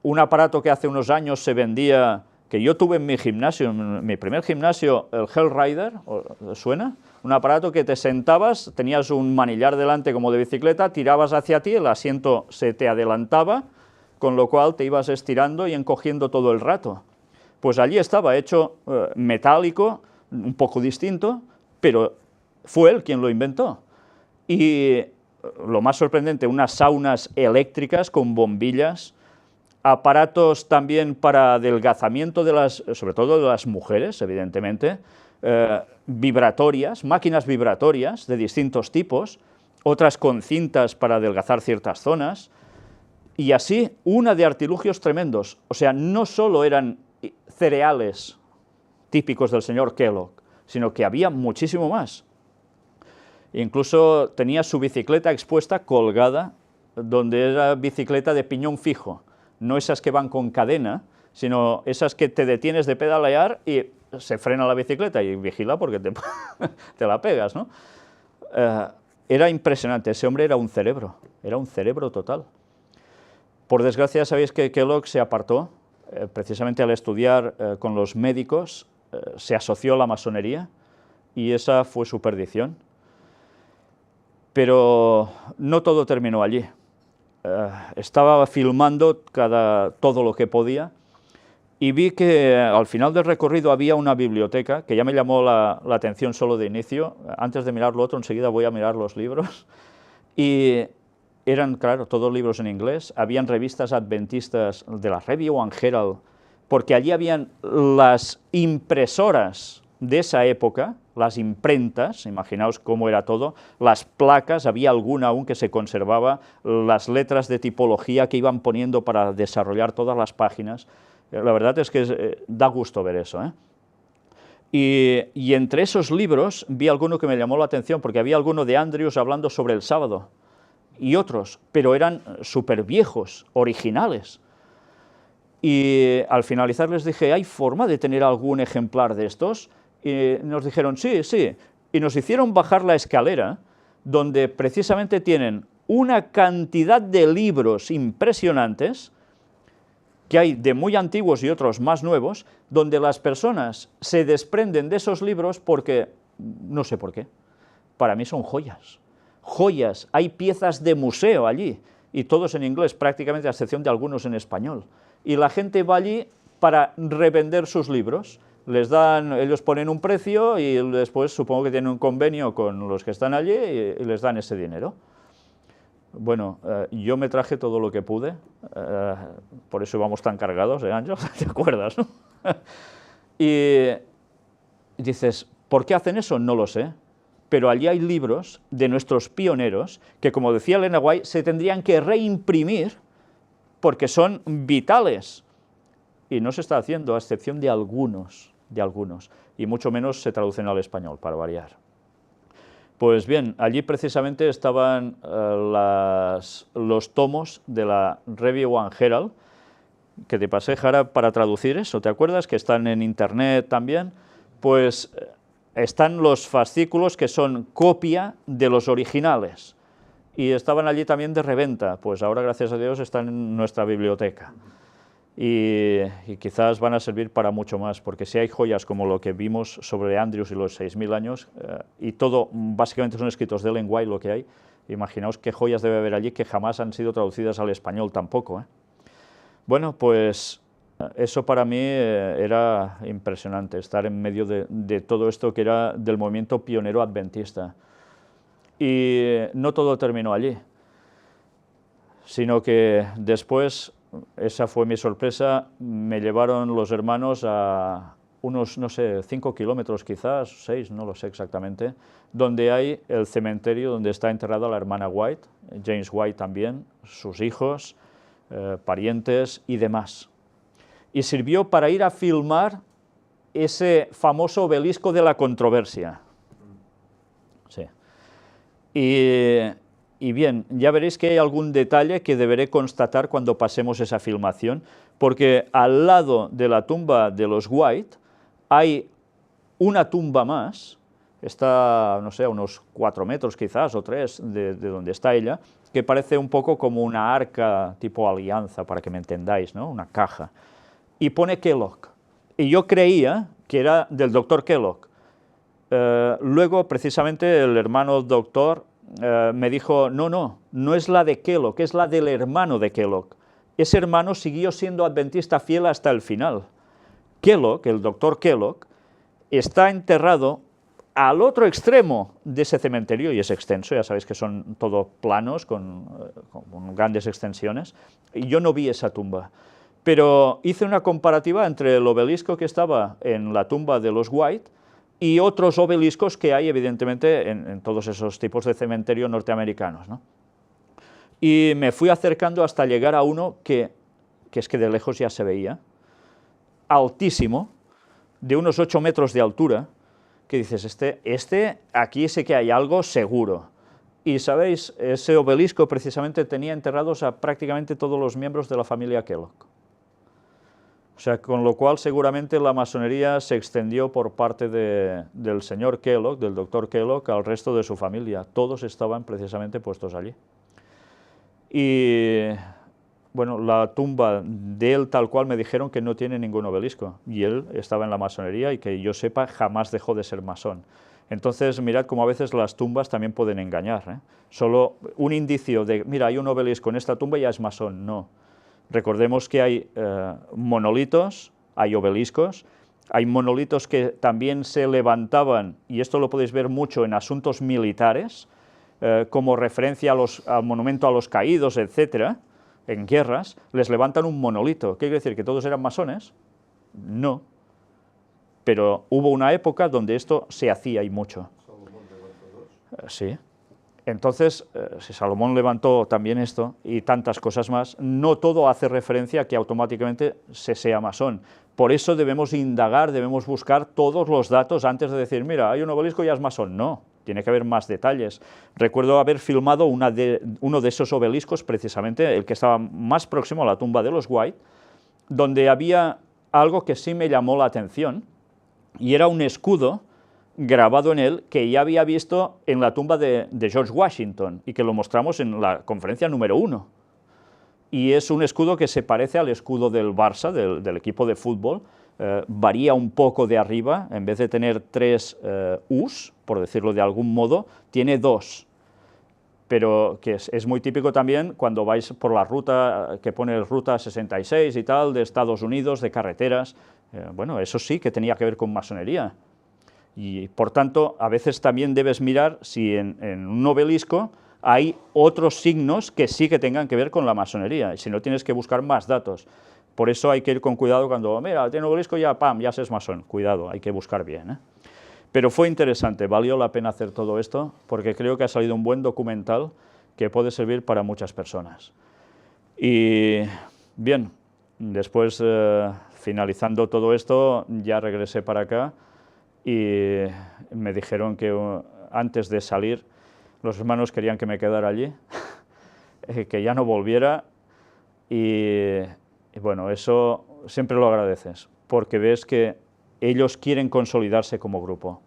un aparato que hace unos años se vendía, que yo tuve en mi gimnasio, en mi primer gimnasio, el Hell Rider, ¿suena? Un aparato que te sentabas, tenías un manillar delante como de bicicleta, tirabas hacia ti, el asiento se te adelantaba, con lo cual te ibas estirando y encogiendo todo el rato. Pues allí estaba hecho metálico, un poco distinto, pero fue él quien lo inventó. Y lo más sorprendente, unas saunas eléctricas con bombillas, aparatos también para adelgazamiento sobre todo de las mujeres, evidentemente, vibratorias, máquinas vibratorias de distintos tipos, otras con cintas para adelgazar ciertas zonas, y así una de artilugios tremendos. O sea, no solo eran cereales típicos del señor Kellogg, sino que había muchísimo más. Incluso tenía su bicicleta expuesta, colgada, donde era bicicleta de piñón fijo, no esas que van con cadena, sino esas que te detienes de pedalear y se frena la bicicleta y vigila porque te la pegas, ¿no? Era impresionante, ese hombre era un cerebro total. Por desgracia, sabéis que Kellogg se apartó, precisamente al estudiar con los médicos, se asoció a la masonería y esa fue su perdición. Pero no todo terminó allí. Estaba filmando todo lo que podía y vi que al final del recorrido había una biblioteca que ya me llamó la atención solo de inicio. Antes de mirar lo otro, enseguida voy a mirar los libros. Y eran, claro, todos libros en inglés. Habían revistas adventistas de la Review and Herald, porque allí habían las impresoras de esa época, las imprentas, imaginaos cómo era todo, las placas, había alguna aún que se conservaba, las letras de tipología que iban poniendo para desarrollar todas las páginas. La verdad es que da gusto ver eso, ¿eh? Y entre esos libros vi alguno que me llamó la atención, porque había alguno de Andrews hablando sobre el sábado, y otros, pero eran súper viejos, originales. Y al finalizar les dije, ¿hay forma de tener algún ejemplar de estos? Y nos dijeron, sí, sí, y nos hicieron bajar la escalera, donde precisamente tienen una cantidad de libros impresionantes, que hay de muy antiguos y otros más nuevos, donde las personas se desprenden de esos libros porque, no sé por qué, para mí son joyas, joyas, hay piezas de museo allí, y todos en inglés prácticamente, a excepción de algunos en español, y la gente va allí para revender sus libros. Ellos ponen un precio y después supongo que tienen un convenio con los que están allí y les dan ese dinero. Bueno, yo me traje todo lo que pude, por eso íbamos tan cargados, Ángel? ¿Te acuerdas, no? Y dices, ¿por qué hacen eso? No lo sé, pero allí hay libros de nuestros pioneros que, como decía Elena White, se tendrían que reimprimir porque son vitales, y no se está haciendo, a excepción de algunos, y mucho menos se traducen al español, para variar. Pues bien, allí precisamente estaban los tomos de la Review and Herald, que te pasé, Jara, para traducir eso, ¿te acuerdas? Que están en internet también. Pues están los fascículos que son copia de los originales, y estaban allí también de reventa, pues ahora gracias a Dios están en nuestra biblioteca. Y quizás van a servir para mucho más, porque si hay joyas como lo que vimos sobre Andrews y los 6000 años, y todo básicamente son escritos de Ellen White lo que hay, imaginaos qué joyas debe haber allí que jamás han sido traducidas al español tampoco, ¿eh? Bueno, pues eso para mí era impresionante, estar en medio de todo esto que era del movimiento pionero adventista. Y no todo terminó allí, sino que después, esa fue mi sorpresa, me llevaron los hermanos a unos, no sé, 5 kilómetros quizás, 6, no lo sé exactamente, donde hay el cementerio donde está enterrada la hermana White, James White también, sus hijos, parientes y demás. Y sirvió para ir a filmar ese famoso obelisco de la controversia. Sí. Y bien, ya veréis que hay algún detalle que deberé constatar cuando pasemos esa filmación, porque al lado de la tumba de los White hay una tumba más, está, no sé, a unos 4 metros quizás, o 3 de donde está ella, que parece un poco como una arca tipo alianza, para que me entendáis, ¿no? Una caja. Y pone Kellogg. Y yo creía que era del doctor Kellogg. Luego, precisamente, el hermano doctor me dijo, no es la de Kellogg, es la del hermano de Kellogg. Ese hermano siguió siendo adventista fiel hasta el final. Kellogg, el doctor Kellogg, está enterrado al otro extremo de ese cementerio, y es extenso, ya sabéis que son todos planos, con grandes extensiones, y yo no vi esa tumba. Pero hice una comparativa entre el obelisco que estaba en la tumba de los White y otros obeliscos que hay, evidentemente, en todos esos tipos de cementerios norteamericanos, ¿no? Y me fui acercando hasta llegar a uno que es que de lejos ya se veía, altísimo, de unos 8 metros de altura, que dices, aquí sí que hay algo seguro. Y, ¿sabéis? Ese obelisco precisamente tenía enterrados a prácticamente todos los miembros de la familia Kellogg. O sea, con lo cual seguramente la masonería se extendió por parte del señor Kellogg, del doctor Kellogg, al resto de su familia. Todos estaban precisamente puestos allí. Y bueno, la tumba de él tal cual me dijeron que no tiene ningún obelisco, y él estaba en la masonería y que yo sepa jamás dejó de ser masón. Entonces mirad cómo a veces las tumbas también pueden engañar, ¿eh? Solo un indicio de, mira, hay un obelisco en esta tumba y ya es masón, no. Recordemos que hay monolitos, hay obeliscos, hay monolitos que también se levantaban, y esto lo podéis ver mucho en asuntos militares, como referencia al monumento a los caídos, etcétera, en guerras, les levantan un monolito. ¿Qué quiere decir? ¿Que todos eran masones? No. Pero hubo una época donde esto se hacía y mucho. ¿Salomón levantó 2? Sí. Entonces, si Salomón levantó también esto y tantas cosas más, no todo hace referencia a que automáticamente se sea masón. Por eso debemos indagar, debemos buscar todos los datos antes de decir, mira, hay un obelisco y ya es masón. No, tiene que haber más detalles. Recuerdo haber filmado uno de esos obeliscos, precisamente el que estaba más próximo a la tumba de los White, donde había algo que sí me llamó la atención, y era un escudo grabado en él que ya había visto en la tumba de George Washington y que lo mostramos en la conferencia número 1. Y es un escudo que se parece al escudo del Barça, del equipo de fútbol, varía un poco de arriba, en vez de tener 3 U's, por decirlo de algún modo, tiene 2. Pero que es muy típico también cuando vais por la ruta que pone Ruta 66 y tal, de Estados Unidos, de carreteras. Bueno, eso sí que tenía que ver con masonería. Y, por tanto, a veces también debes mirar si en un obelisco hay otros signos que sí que tengan que ver con la masonería, y si no tienes que buscar más datos. Por eso hay que ir con cuidado cuando, mira, tiene un obelisco, ya, pam, ya es masón. Cuidado, hay que buscar bien, ¿eh? Pero fue interesante, valió la pena hacer todo esto, porque creo que ha salido un buen documental que puede servir para muchas personas. Y, bien, después, finalizando todo esto, ya regresé para acá, y me dijeron que antes de salir los hermanos querían que me quedara allí, que ya no volviera, y bueno, eso siempre lo agradeces, porque ves que ellos quieren consolidarse como grupo.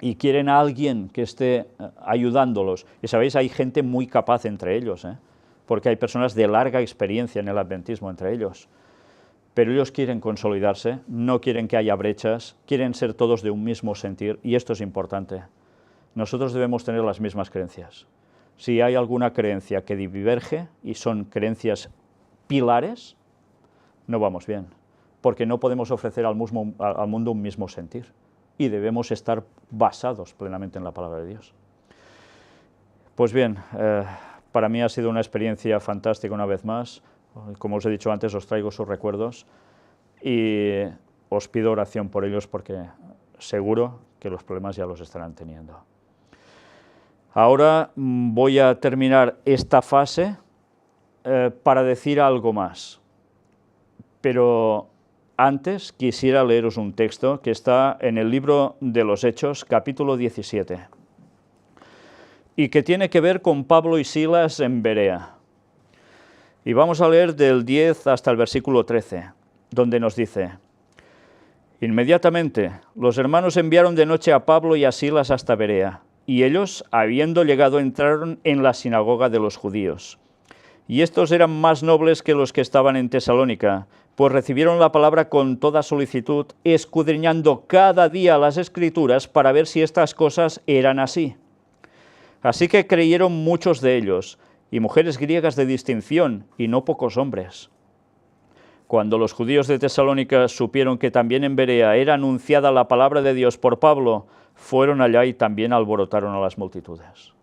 y quieren a alguien que esté ayudándolos. Y sabéis, hay gente muy capaz entre ellos, porque hay personas de larga experiencia en el adventismo entre ellos. Pero ellos quieren consolidarse, no quieren que haya brechas, quieren ser todos de un mismo sentir, y esto es importante. Nosotros debemos tener las mismas creencias. Si hay alguna creencia que diverge, y son creencias pilares, no vamos bien, porque no podemos ofrecer al mundo un mismo sentir, y debemos estar basados plenamente en la palabra de Dios. Pues bien, para mí ha sido una experiencia fantástica una vez más. Como os he dicho antes, os traigo sus recuerdos y os pido oración por ellos porque seguro que los problemas ya los estarán teniendo. Ahora voy a terminar esta fase para decir algo más, pero antes quisiera leeros un texto que está en el libro de los Hechos, capítulo 17, y que tiene que ver con Pablo y Silas en Berea. Y vamos a leer del 10 hasta el versículo 13, donde nos dice: Inmediatamente los hermanos enviaron de noche a Pablo y a Silas hasta Berea, y ellos, habiendo llegado, entraron en la sinagoga de los judíos. Y estos eran más nobles que los que estaban en Tesalónica, pues recibieron la palabra con toda solicitud, escudriñando cada día las Escrituras para ver si estas cosas eran así. Así que creyeron muchos de ellos, y mujeres griegas de distinción, y no pocos hombres. Cuando los judíos de Tesalónica supieron que también en Berea era anunciada la palabra de Dios por Pablo, fueron allá y también alborotaron a las multitudes.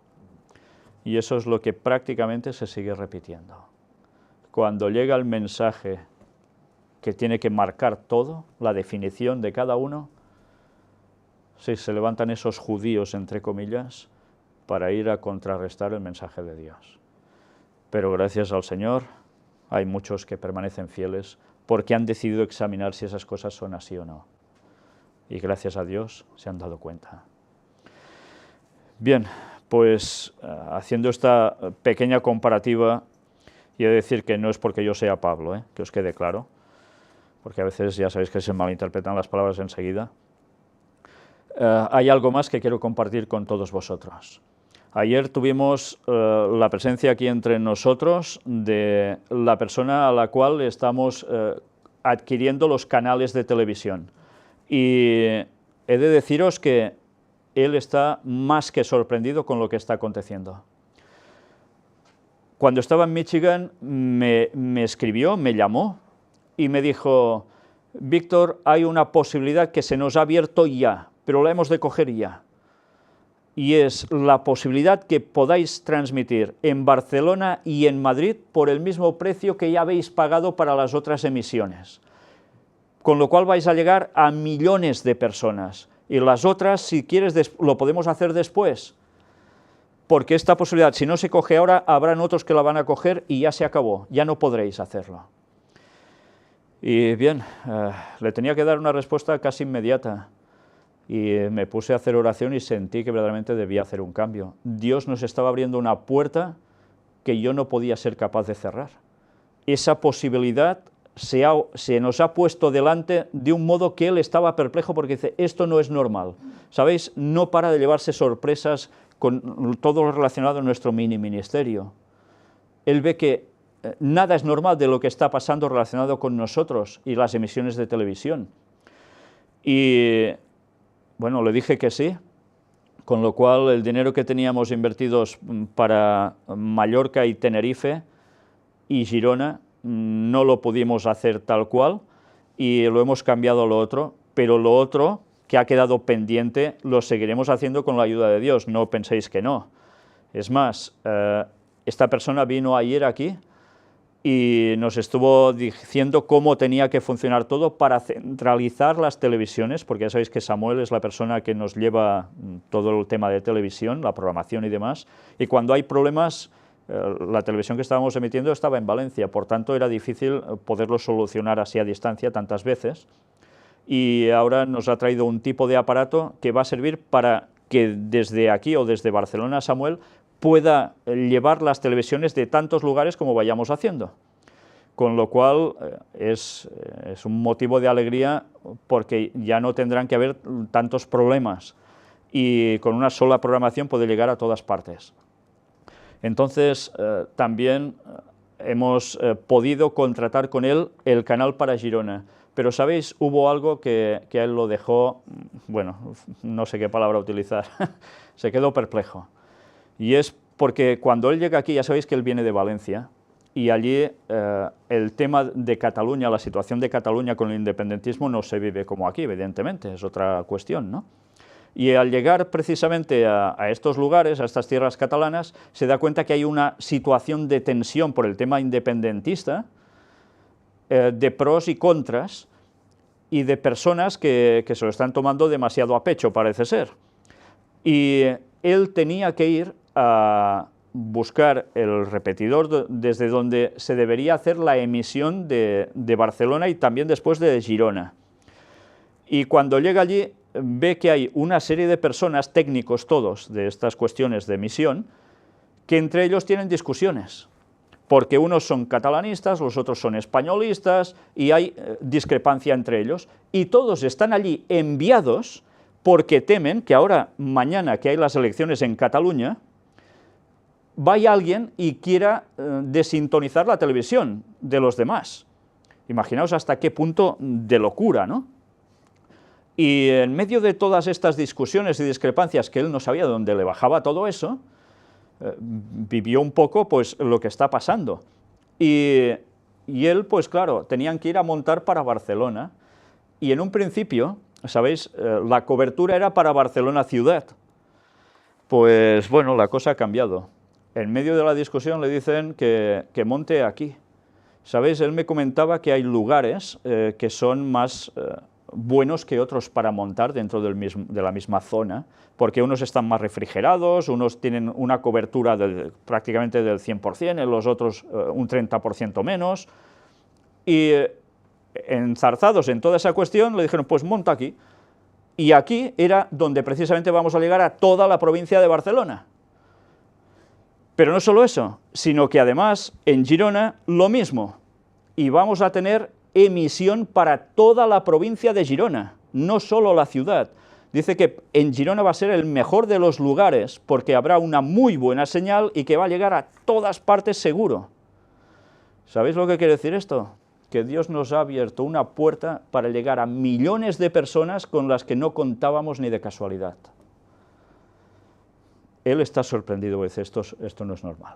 Y eso es lo que prácticamente se sigue repitiendo. Cuando llega el mensaje que tiene que marcar todo, la definición de cada uno, sí, se levantan esos judíos, entre comillas, para ir a contrarrestar el mensaje de Dios. Pero gracias al Señor hay muchos que permanecen fieles porque han decidido examinar si esas cosas son así o no. Y gracias a Dios se han dado cuenta. Bien, pues haciendo esta pequeña comparativa, y he de decir que no es porque yo sea Pablo, que os quede claro, porque a veces ya sabéis que se malinterpretan las palabras enseguida. Hay algo más que quiero compartir con todos vosotros. Ayer tuvimos la presencia aquí entre nosotros de la persona a la cual estamos adquiriendo los canales de televisión. Y he de deciros que él está más que sorprendido con lo que está aconteciendo. Cuando estaba en Michigan me escribió, me llamó y me dijo: Víctor, hay una posibilidad que se nos ha abierto ya, pero la hemos de coger ya. Y es la posibilidad que podáis transmitir en Barcelona y en Madrid por el mismo precio que ya habéis pagado para las otras emisiones. Con lo cual vais a llegar a millones de personas. Y las otras, si quieres, lo podemos hacer después. Porque esta posibilidad, si no se coge ahora, habrán otros que la van a coger y ya se acabó, ya no podréis hacerlo. Y bien, le tenía que dar una respuesta casi inmediata. Y me puse a hacer oración y sentí que verdaderamente debía hacer un cambio. Dios nos estaba abriendo una puerta que yo no podía ser capaz de cerrar. Esa posibilidad se nos ha puesto delante de un modo que él estaba perplejo porque dice: esto no es normal. ¿Sabéis? No para de llevarse sorpresas con todo lo relacionado a nuestro mini ministerio. Él ve que nada es normal de lo que está pasando relacionado con nosotros y las emisiones de televisión. Y bueno, le dije que sí, con lo cual el dinero que teníamos invertidos para Mallorca y Tenerife y Girona no lo pudimos hacer tal cual y lo hemos cambiado a lo otro, pero lo otro que ha quedado pendiente lo seguiremos haciendo con la ayuda de Dios, no penséis que no. Es más, esta persona vino ayer aquí y nos estuvo diciendo cómo tenía que funcionar todo para centralizar las televisiones, porque ya sabéis que Samuel es la persona que nos lleva todo el tema de televisión, la programación y demás, y cuando hay problemas, la televisión que estábamos emitiendo estaba en Valencia, por tanto era difícil poderlo solucionar así a distancia tantas veces, y ahora nos ha traído un tipo de aparato que va a servir para que desde aquí o desde Barcelona, Samuel, pueda llevar las televisiones de tantos lugares como vayamos haciendo. Con lo cual es un motivo de alegría porque ya no tendrán que haber tantos problemas. y con una sola programación puede llegar a todas partes. Entonces, también hemos podido contratar con él el canal para Girona. Pero, ¿sabéis? Hubo algo que a él lo dejó, bueno, no sé qué palabra utilizar, se quedó perplejo. Y es porque cuando él llega aquí, ya sabéis que él viene de Valencia, y allí el tema de Cataluña, la situación de Cataluña con el independentismo no se vive como aquí, evidentemente, es otra cuestión, ¿no? Y al llegar precisamente a estos lugares, a estas tierras catalanas, se da cuenta que hay una situación de tensión por el tema independentista, de pros y contras, y de personas que se lo están tomando demasiado a pecho, parece ser. Y él tenía que ir a buscar el repetidor desde donde se debería hacer la emisión de Barcelona y también después de Girona. Y cuando llega allí, ve que hay una serie de personas, técnicos todos, de estas cuestiones de emisión, que entre ellos tienen discusiones, porque unos son catalanistas, los otros son españolistas, y hay discrepancia entre ellos, y todos están allí enviados porque temen que ahora, mañana que hay las elecciones en Cataluña, vaya alguien y quiera desintonizar la televisión de los demás. Imaginaos hasta qué punto de locura, ¿no? Y en medio de todas estas discusiones y discrepancias que él no sabía de dónde le bajaba todo eso, vivió un poco pues lo que está pasando. Y él, pues claro, tenían que ir a montar para Barcelona, y en un principio, ¿sabéis?, la cobertura era para Barcelona ciudad. Pues bueno, la cosa ha cambiado. En medio de la discusión le dicen que monte aquí. ¿Sabéis? Él me comentaba que hay lugares que son más buenos que otros para montar dentro de la misma zona, porque unos están más refrigerados, unos tienen una cobertura prácticamente del 100%, en los otros un 30% menos, y enzarzados en toda esa cuestión le dijeron, pues monta aquí, y aquí era donde precisamente vamos a llegar a toda la provincia de Barcelona. Pero no solo eso, sino que además en Girona lo mismo, y vamos a tener emisión para toda la provincia de Girona, no solo la ciudad. Dice que en Girona va a ser el mejor de los lugares porque habrá una muy buena señal y que va a llegar a todas partes seguro. ¿Sabéis lo que quiere decir esto? Que Dios nos ha abierto una puerta para llegar a millones de personas con las que no contábamos ni de casualidad. Él está sorprendido, dice, esto no es normal.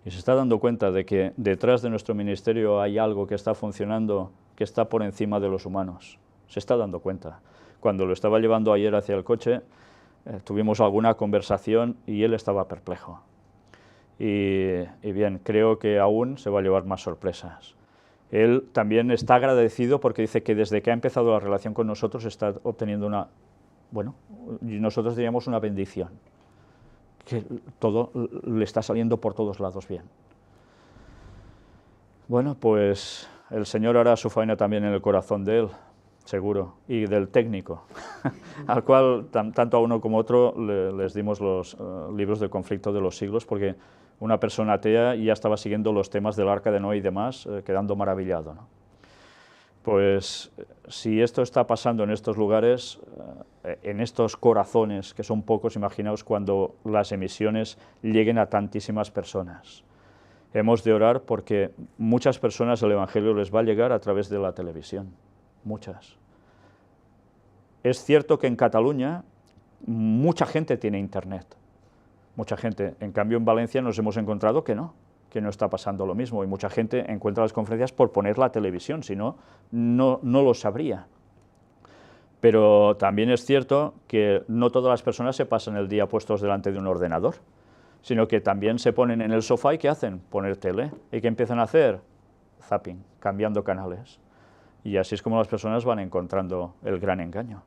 Y se está dando cuenta de que detrás de nuestro ministerio hay algo que está funcionando, que está por encima de los humanos. Se está dando cuenta. Cuando lo estaba llevando ayer hacia el coche, tuvimos alguna conversación y él estaba perplejo. Y bien, creo que aún se va a llevar más sorpresas. Él también está agradecido porque dice que desde que ha empezado la relación con nosotros está obteniendo una, bueno, nosotros diríamos una bendición, que todo le está saliendo por todos lados bien. Bueno, pues el Señor hará su faena también en el corazón de él, seguro, y del técnico, al cual tanto a uno como a otro les dimos los libros del conflicto de los siglos, porque una persona atea ya estaba siguiendo los temas del Arca de Noé y demás, quedando maravillado, ¿no? Pues si esto está pasando en estos lugares, en estos corazones, que son pocos, imaginaos cuando las emisiones lleguen a tantísimas personas. Hemos de orar porque muchas personas el Evangelio les va a llegar a través de la televisión, muchas. Es cierto que en Cataluña mucha gente tiene internet, mucha gente. En cambio en Valencia nos hemos encontrado que no está pasando lo mismo, y mucha gente encuentra las conferencias por poner la televisión, si no, no lo sabría. Pero también es cierto que no todas las personas se pasan el día puestos delante de un ordenador, sino que también se ponen en el sofá y ¿qué hacen? Poner tele. ¿Y qué empiezan a hacer? Zapping, cambiando canales. Y así es como las personas van encontrando el gran engaño.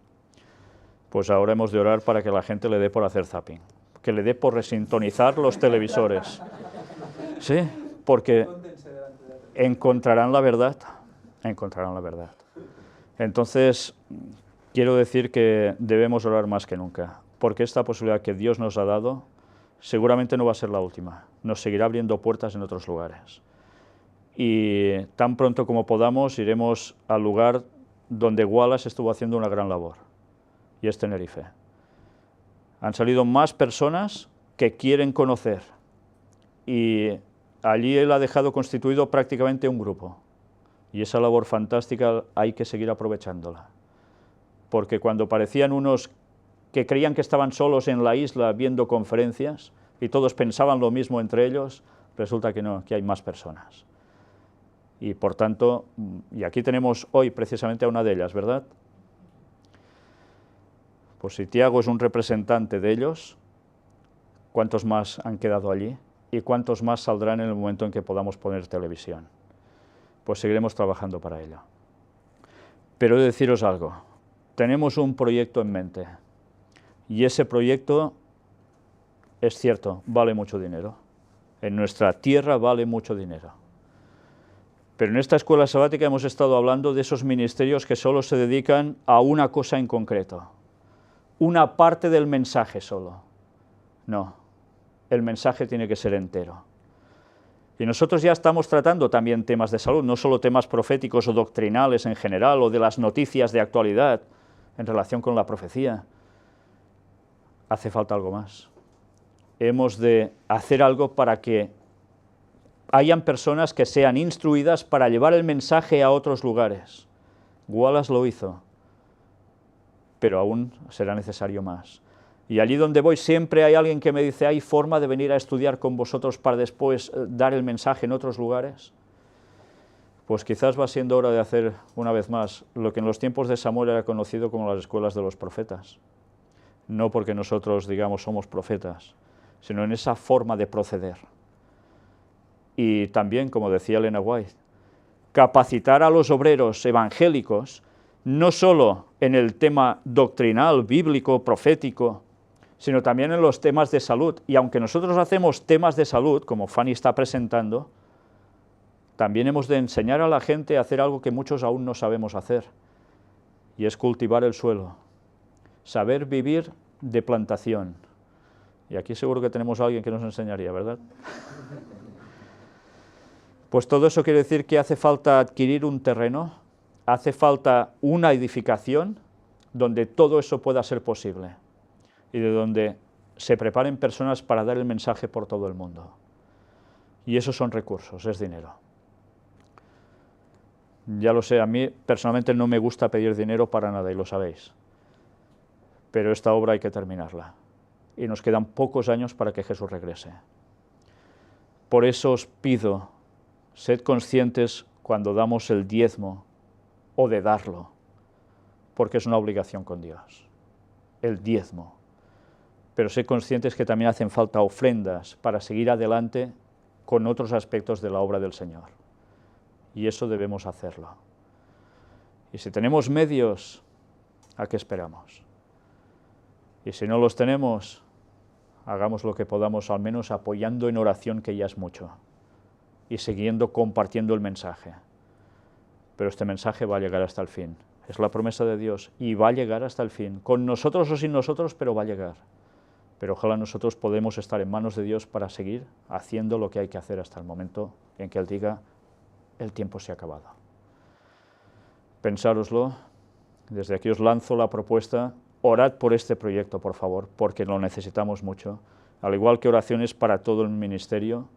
Pues ahora hemos de orar para que la gente le dé por hacer zapping, que le dé por resintonizar los televisores. Sí, porque encontrarán la verdad, encontrarán la verdad. Entonces, quiero decir que debemos orar más que nunca, porque esta posibilidad que Dios nos ha dado seguramente no va a ser la última, nos seguirá abriendo puertas en otros lugares. Y tan pronto como podamos iremos al lugar donde Wallace estuvo haciendo una gran labor, y es Tenerife. Han salido más personas que quieren conocer, y allí él ha dejado constituido prácticamente un grupo, y esa labor fantástica hay que seguir aprovechándola, porque cuando parecían unos que creían que estaban solos en la isla viendo conferencias, y todos pensaban lo mismo entre ellos, resulta que no, que hay más personas. Y por tanto, y aquí tenemos hoy precisamente a una de ellas, ¿verdad? Pues si Tiago es un representante de ellos, ¿cuántos más han quedado allí? ¿Y cuántos más saldrán en el momento en que podamos poner televisión? Pues seguiremos trabajando para ello. Pero he de deciros algo, tenemos un proyecto en mente, y ese proyecto, es cierto, vale mucho dinero. En nuestra tierra vale mucho dinero. Pero en esta escuela sabática hemos estado hablando de esos ministerios que solo se dedican a una cosa en concreto, una parte del mensaje solo. No, el mensaje tiene que ser entero. Y nosotros ya estamos tratando también temas de salud, no solo temas proféticos o doctrinales en general, o de las noticias de actualidad en relación con la profecía. Hace falta algo más. Hemos de hacer algo para que hayan personas que sean instruidas para llevar el mensaje a otros lugares. Wallace lo hizo, pero aún será necesario más. Y allí donde voy siempre hay alguien que me dice, ¿hay forma de venir a estudiar con vosotros para después dar el mensaje en otros lugares? Pues quizás va siendo hora de hacer una vez más lo que en los tiempos de Samuel era conocido como las escuelas de los profetas. No porque nosotros digamos somos profetas, sino en esa forma de proceder. Y también, como decía Elena White, capacitar a los obreros evangélicos, no solo en el tema doctrinal, bíblico, profético, sino también en los temas de salud. Y aunque nosotros hacemos temas de salud, como Fanny está presentando, también hemos de enseñar a la gente a hacer algo que muchos aún no sabemos hacer, y es cultivar el suelo, saber vivir de plantación. Y aquí seguro que tenemos a alguien que nos enseñaría, ¿verdad? Pues todo eso quiere decir que hace falta adquirir un terreno, hace falta una edificación donde todo eso pueda ser posible y de donde se preparen personas para dar el mensaje por todo el mundo. Y esos son recursos, es dinero. Ya lo sé, a mí personalmente no me gusta pedir dinero para nada, y lo sabéis. Pero esta obra hay que terminarla. Y nos quedan pocos años para que Jesús regrese. Por eso os pido, sed conscientes cuando damos el diezmo o de darlo, porque es una obligación con Dios, el diezmo. Pero sed conscientes que también hacen falta ofrendas para seguir adelante con otros aspectos de la obra del Señor. Y eso debemos hacerlo. Y si tenemos medios, ¿a qué esperamos? Y si no los tenemos, hagamos lo que podamos, al menos apoyando en oración, que ya es mucho, y siguiendo compartiendo el mensaje. Pero este mensaje va a llegar hasta el fin. Es la promesa de Dios, y va a llegar hasta el fin, con nosotros o sin nosotros, pero va a llegar. Pero ojalá nosotros podamos estar en manos de Dios para seguir haciendo lo que hay que hacer hasta el momento en que Él diga, el tiempo se ha acabado. Pensároslo, desde aquí os lanzo la propuesta, orad por este proyecto, por favor, porque lo necesitamos mucho, al igual que oraciones para todo el ministerio,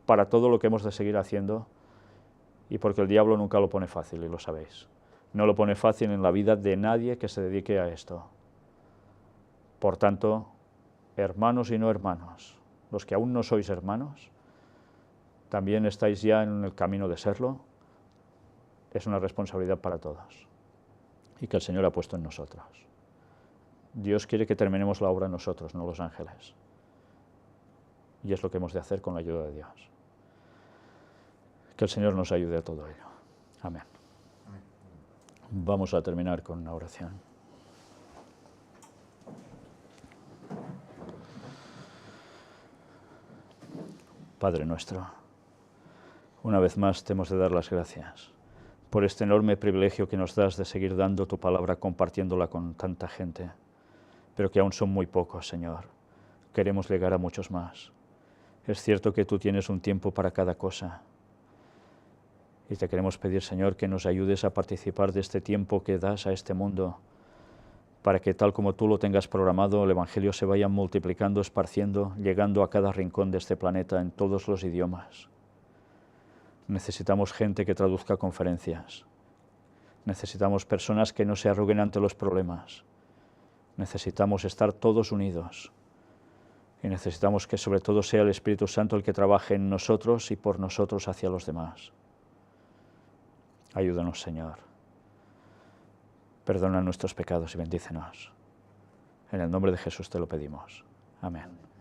para todo lo que hemos de seguir haciendo, y porque el diablo nunca lo pone fácil, y lo sabéis. No lo pone fácil en la vida de nadie que se dedique a esto. Por tanto, hermanos y no hermanos, los que aún no sois hermanos, también estáis ya en el camino de serlo, es una responsabilidad para todos, y que el Señor ha puesto en nosotros. Dios quiere que terminemos la obra nosotros, no los ángeles, y es lo que hemos de hacer con la ayuda de Dios. Que el Señor nos ayude a todo ello. Amén. Vamos a terminar con una oración. Padre nuestro, una vez más te hemos de dar las gracias por este enorme privilegio que nos das de seguir dando tu palabra, compartiéndola con tanta gente, pero que aún son muy pocos, Señor. Queremos llegar a muchos más. Es cierto que tú tienes un tiempo para cada cosa, y te queremos pedir, Señor, que nos ayudes a participar de este tiempo que das a este mundo, para que tal como tú lo tengas programado, el Evangelio se vaya multiplicando, esparciendo, llegando a cada rincón de este planeta en todos los idiomas. Necesitamos gente que traduzca conferencias. Necesitamos personas que no se arruguen ante los problemas. Necesitamos estar todos unidos. Y necesitamos que sobre todo sea el Espíritu Santo el que trabaje en nosotros y por nosotros hacia los demás. Ayúdanos, Señor. Perdona nuestros pecados y bendícenos. En el nombre de Jesús te lo pedimos. Amén.